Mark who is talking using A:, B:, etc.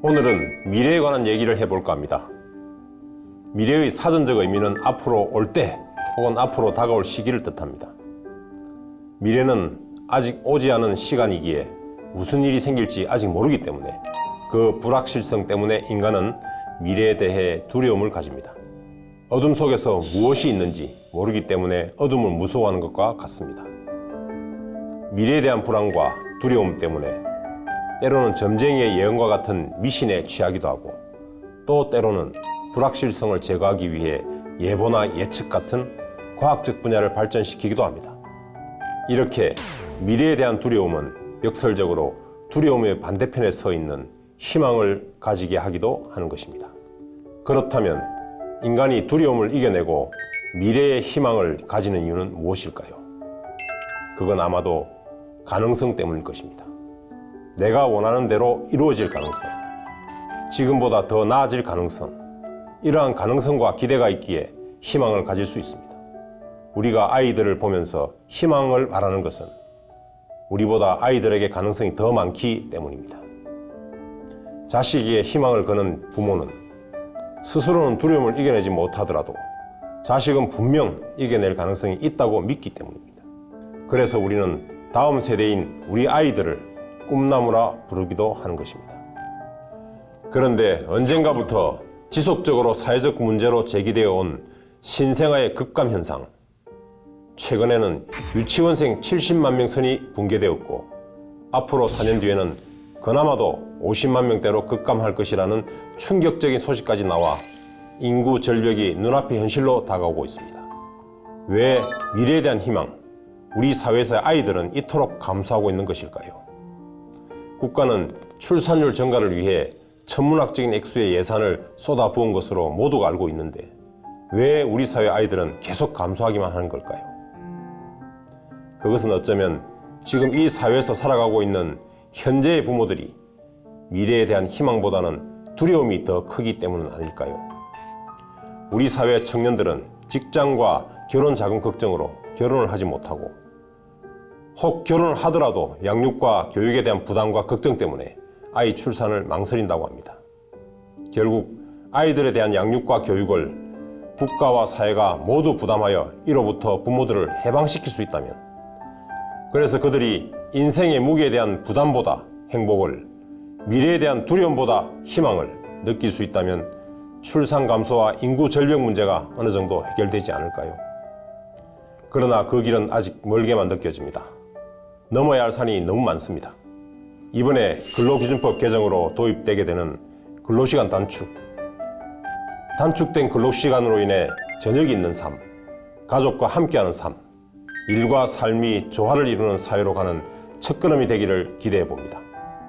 A: 오늘은 미래에 관한 얘기를 해볼까 합니다. 미래의 사전적 의미는 앞으로 올 때 혹은 앞으로 다가올 시기를 뜻합니다. 미래는 아직 오지 않은 시간이기에 무슨 일이 생길지 아직 모르기 때문에 그 불확실성 때문에 인간은 미래에 대해 두려움을 가집니다. 어둠 속에서 무엇이 있는지 모르기 때문에 어둠을 무서워하는 것과 같습니다. 미래에 대한 불안과 두려움 때문에 때로는 점쟁이의 예언과 같은 미신에 취하기도 하고 또 때로는 불확실성을 제거하기 위해 예보나 예측 같은 과학적 분야를 발전시키기도 합니다. 이렇게 미래에 대한 두려움은 역설적으로 두려움의 반대편에 서 있는 희망을 가지게 하기도 하는 것입니다. 그렇다면 인간이 두려움을 이겨내고 미래의 희망을 가지는 이유는 무엇일까요? 그건 아마도 가능성 때문일 것입니다. 내가 원하는 대로 이루어질 가능성, 지금보다 더 나아질 가능성, 이러한 가능성과 기대가 있기에 희망을 가질 수 있습니다. 우리가 아이들을 보면서 희망을 말하는 것은 우리보다 아이들에게 가능성이 더 많기 때문입니다. 자식에게 희망을 거는 부모는 스스로는 두려움을 이겨내지 못하더라도 자식은 분명 이겨낼 가능성이 있다고 믿기 때문입니다. 그래서 우리는 다음 세대인 우리 아이들을 꿈나무라 부르기도 하는 것입니다. 그런데 언젠가부터 지속적으로 사회적 문제로 제기되어 온 신생아의 급감 현상, 최근에는 유치원생 70만 명 선이 붕괴되었고 앞으로 4년 뒤에는 그나마도 50만 명대로 급감할 것이라는 충격적인 소식까지 나와 인구 절벽이 눈앞의 현실로 다가오고 있습니다. 왜 미래에 대한 희망, 우리 사회에서의 아이들은 이토록 감소하고 있는 것일까요? 국가는 출산율 증가를 위해 천문학적인 액수의 예산을 쏟아부은 것으로 모두가 알고 있는데 왜 우리 사회 아이들은 계속 감소하기만 하는 걸까요? 그것은 어쩌면 지금 이 사회에서 살아가고 있는 현재의 부모들이 미래에 대한 희망보다는 두려움이 더 크기 때문은 아닐까요? 우리 사회 청년들은 직장과 결혼 자금 걱정으로 결혼을 하지 못하고 혹 결혼을 하더라도 양육과 교육에 대한 부담과 걱정 때문에 아이 출산을 망설인다고 합니다. 결국 아이들에 대한 양육과 교육을 국가와 사회가 모두 부담하여 이로부터 부모들을 해방시킬 수 있다면, 그래서 그들이 인생의 무게에 대한 부담보다 행복을, 미래에 대한 두려움보다 희망을 느낄 수 있다면 출산 감소와 인구 절벽 문제가 어느 정도 해결되지 않을까요? 그러나 그 길은 아직 멀게만 느껴집니다. 넘어야 할 산이 너무 많습니다. 이번에 근로기준법 개정으로 도입되게 되는 근로시간 단축, 단축된 근로시간으로 인해 저녁이 있는 삶, 가족과 함께하는 삶, 일과 삶이 조화를 이루는 사회로 가는 첫걸음이 되기를 기대해 봅니다.